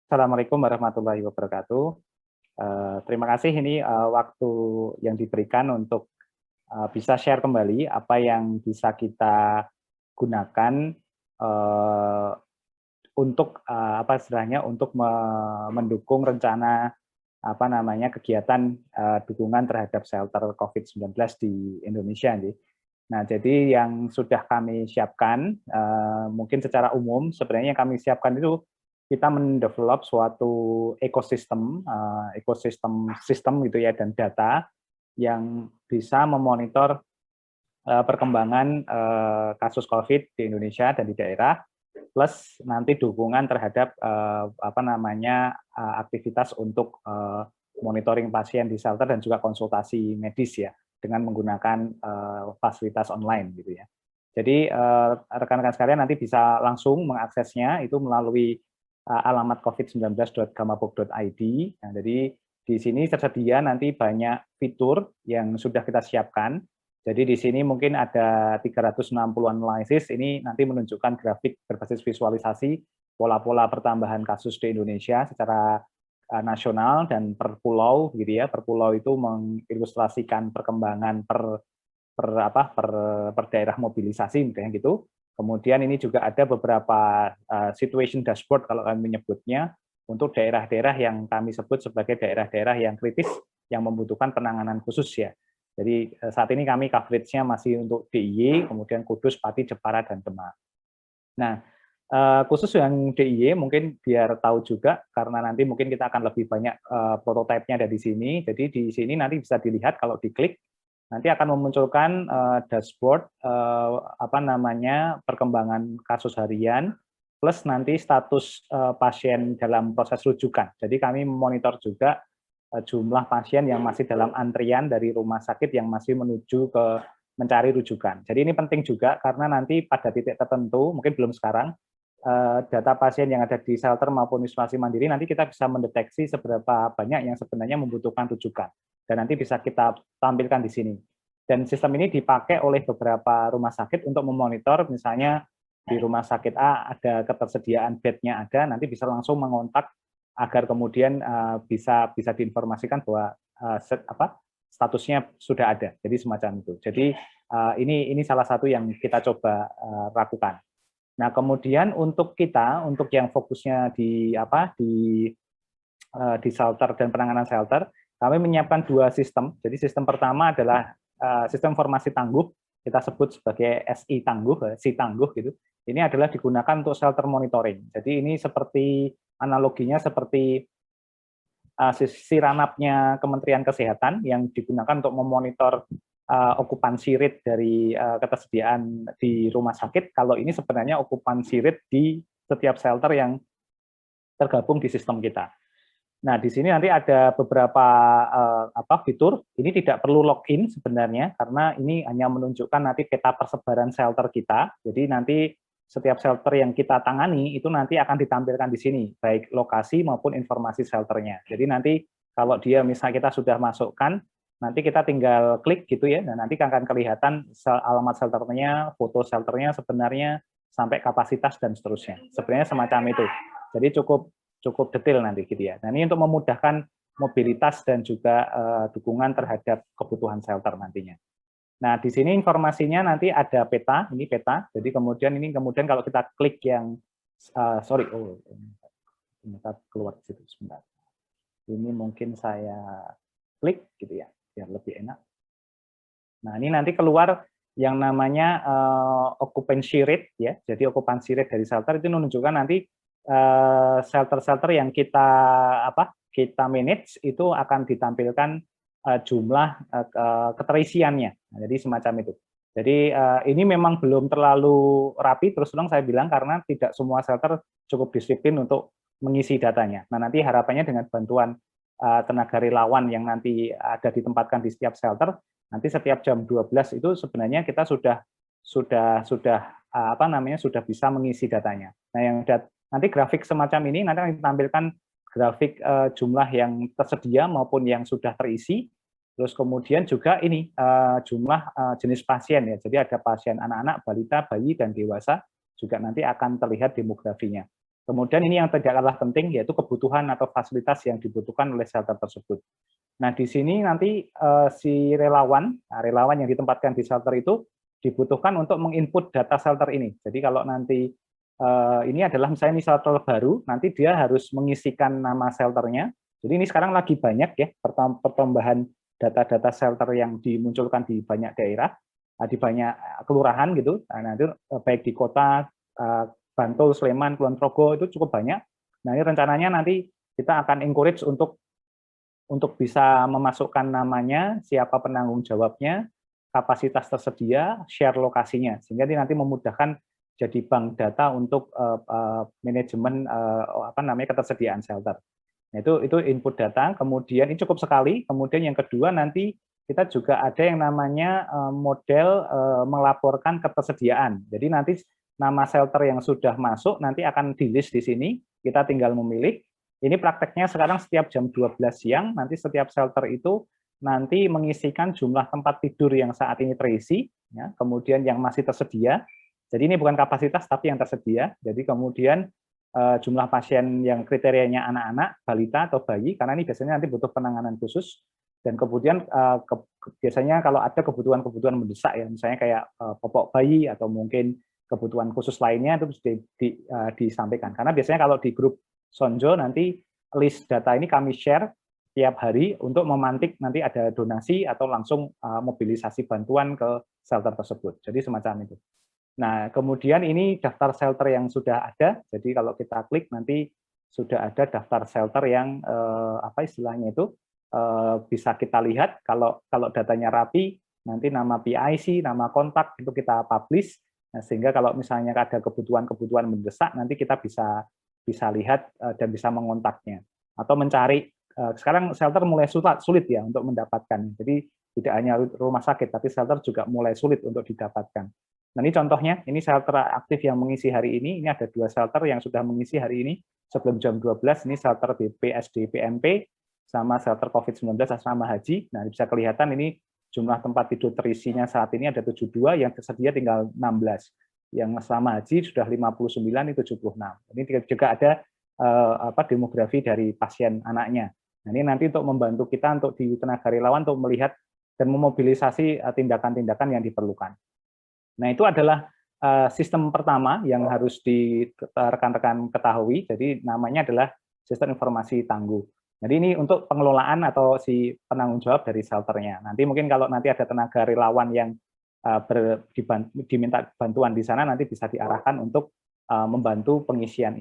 Assalamualaikum warahmatullahi wabarakatuh. Terima kasih ini waktu yang diberikan untuk bisa share kembali apa yang bisa kita gunakan eh, untuk apa istilahnya untuk mendukung rencana apa namanya kegiatan dukungan terhadap shelter COVID-19 di Indonesia nih. Nah, jadi yang sudah kami siapkan, mungkin secara umum sebenarnya yang kami siapkan itu kita mendevelop suatu ekosistem, ekosistem sistem gitu ya dan data yang bisa memonitor perkembangan kasus COVID di Indonesia dan di daerah, plus nanti dukungan terhadap apa namanya aktivitas untuk monitoring pasien di shelter dan juga konsultasi medis ya dengan menggunakan fasilitas online gitu ya. Jadi rekan-rekan sekalian nanti bisa langsung mengaksesnya itu melalui alamat covid19.gamabog.id. Nah, jadi di sini tersedia nanti banyak fitur yang sudah kita siapkan. Jadi di sini mungkin ada 360 analisis, ini nanti menunjukkan grafik berbasis visualisasi pola-pola pertambahan kasus di Indonesia secara nasional dan per pulau gitu ya. Per pulau itu mengilustrasikan perkembangan per daerah mobilisasi misalnya gitu. Kemudian ini juga ada beberapa situation dashboard kalau kami menyebutnya untuk daerah-daerah yang kami sebut sebagai daerah-daerah yang kritis yang membutuhkan penanganan khusus ya. Jadi saat ini kami coverage-nya masih untuk DIY, kemudian Kudus, Pati, Jepara, dan Demak. Nah, khusus yang DIY mungkin biar tahu juga, karena nanti mungkin kita akan lebih banyak prototipe-nya ada di sini. Jadi di sini nanti bisa dilihat kalau diklik, nanti akan memunculkan dashboard apa namanya perkembangan kasus harian plus nanti status pasien dalam proses rujukan. Jadi kami memonitor juga jumlah pasien yang masih dalam antrian dari rumah sakit yang masih menuju ke mencari rujukan. Jadi ini penting juga karena nanti pada titik tertentu, mungkin belum sekarang, data pasien yang ada di shelter maupun isolasi mandiri nanti kita bisa mendeteksi seberapa banyak yang sebenarnya membutuhkan rujukan dan nanti bisa kita tampilkan di sini. Dan sistem ini dipakai oleh beberapa rumah sakit untuk memonitor, misalnya di rumah sakit A ada ketersediaan bednya ada, nanti bisa langsung mengontak agar kemudian bisa diinformasikan bahwa statusnya sudah ada. Jadi semacam itu. Jadi ini salah satu yang kita coba lakukan. Nah, kemudian untuk kita, untuk yang fokusnya di shelter dan penanganan shelter, kami menyiapkan dua sistem. Jadi sistem pertama adalah sistem informasi tangguh, kita sebut sebagai SI tangguh, si tangguh gitu. Ini adalah digunakan untuk shelter monitoring. Jadi ini seperti analoginya seperti siranapnya Kementerian Kesehatan yang digunakan untuk memonitor okupansi rate dari ketersediaan di rumah sakit. Kalau ini sebenarnya okupansi rate di setiap shelter yang tergabung di sistem kita. Nah, di sini nanti ada beberapa fitur. Ini tidak perlu login sebenarnya, karena ini hanya menunjukkan nanti peta persebaran shelter kita. Jadi nanti setiap shelter yang kita tangani itu nanti akan ditampilkan di sini, baik lokasi maupun informasi shelternya. Jadi nanti kalau dia misalnya kita sudah masukkan, nanti kita tinggal klik gitu ya, dan nanti akan kelihatan alamat shelternya, foto shelternya sebenarnya, sampai kapasitas dan seterusnya. Sebenarnya semacam itu. Jadi cukup detail nanti gitu ya. Nah, ini untuk memudahkan mobilitas dan juga dukungan terhadap kebutuhan shelter nantinya. Nah, di sini informasinya nanti ada peta, ini peta. Jadi kemudian kalau kita klik yang kita keluar situ sebentar. Ini mungkin saya klik gitu ya, biar lebih enak. Nah, ini nanti keluar yang namanya occupancy rate ya. Jadi occupancy rate dari shelter itu menunjukkan nanti shelter-shelter yang kita manage itu akan ditampilkan jumlah keterisiannya. Nah, jadi semacam itu. Jadi ini memang belum terlalu rapi, terus terang saya bilang, karena tidak semua shelter cukup disiplin untuk mengisi datanya. Nah, nanti harapannya dengan bantuan tenaga relawan yang nanti ada ditempatkan di setiap shelter, nanti setiap jam 12 itu sebenarnya kita sudah bisa mengisi datanya. Nah, yang nanti grafik semacam ini nanti akan ditampilkan grafik jumlah yang tersedia maupun yang sudah terisi. Terus kemudian juga ini jumlah jenis pasien ya. Jadi ada pasien anak-anak, balita, bayi, dan dewasa juga nanti akan terlihat demografinya. Kemudian ini yang tidak kalah penting, yaitu kebutuhan atau fasilitas yang dibutuhkan oleh shelter tersebut. Nah, di sini nanti si relawan yang ditempatkan di shelter itu dibutuhkan untuk menginput data shelter ini. Jadi kalau nanti ini adalah misalnya ini shelter baru, nanti dia harus mengisikan nama shelternya. Jadi ini sekarang lagi banyak ya pertambahan data-data shelter yang dimunculkan di banyak daerah, di banyak kelurahan gitu. Nah, itu baik di kota, Bantul, Sleman, Kulon Progo itu cukup banyak. Nah, ini rencananya nanti kita akan encourage untuk bisa memasukkan namanya, siapa penanggung jawabnya, kapasitas tersedia, share lokasinya, sehingga nanti memudahkan jadi bank data untuk manajemen ketersediaan shelter. Nah, itu input data, kemudian ini cukup sekali. Kemudian yang kedua nanti kita juga ada yang namanya model melaporkan ketersediaan. Jadi nanti nama shelter yang sudah masuk nanti akan di-list di sini, kita tinggal memilih. Ini prakteknya sekarang setiap jam 12 siang, nanti setiap shelter itu nanti mengisikan jumlah tempat tidur yang saat ini terisi, ya, kemudian yang masih tersedia. Jadi ini bukan kapasitas, tapi yang tersedia. Jadi kemudian jumlah pasien yang kriterianya anak-anak, balita atau bayi, karena ini biasanya nanti butuh penanganan khusus. Dan kemudian biasanya kalau ada kebutuhan-kebutuhan mendesak ya, misalnya kayak popok bayi atau mungkin kebutuhan khusus lainnya itu disampaikan. Karena biasanya kalau di grup Sonjo nanti list data ini kami share tiap hari untuk memantik nanti ada donasi atau langsung mobilisasi bantuan ke shelter tersebut. Jadi semacam itu. Nah, kemudian ini daftar shelter yang sudah ada. Jadi kalau kita klik nanti sudah ada daftar shelter yang apa istilahnya itu bisa kita lihat. Kalau datanya rapi, nanti nama PIC, nama kontak itu kita publish. Nah, sehingga kalau misalnya ada kebutuhan-kebutuhan mendesak, nanti kita bisa lihat dan bisa mengontaknya atau mencari. Sekarang shelter mulai sulit ya untuk mendapatkan. Jadi tidak hanya rumah sakit, tapi shelter juga mulai sulit untuk didapatkan. Nah, ini contohnya, ini shelter aktif yang mengisi hari ini. Ini ada 2 shelter yang sudah mengisi hari ini sebelum jam 12. Ini shelter BPSD PMP sama shelter COVID-19 asrama haji. Nah, bisa kelihatan ini jumlah tempat tidur terisinya saat ini ada 72, yang tersedia tinggal 16. Yang asrama haji sudah 59, ini 76. Ini juga ada demografi dari pasien anaknya. Nah, ini nanti untuk membantu kita untuk di tenaga relawan untuk melihat dan memobilisasi tindakan-tindakan yang diperlukan. Nah, itu adalah sistem pertama yang harus rekan-rekan ketahui. Jadi namanya adalah sistem informasi tangguh. Jadi ini untuk pengelolaan atau si penanggung jawab dari shelternya. Nanti mungkin kalau nanti ada tenaga relawan yang diminta bantuan di sana, nanti bisa diarahkan untuk membantu pengisian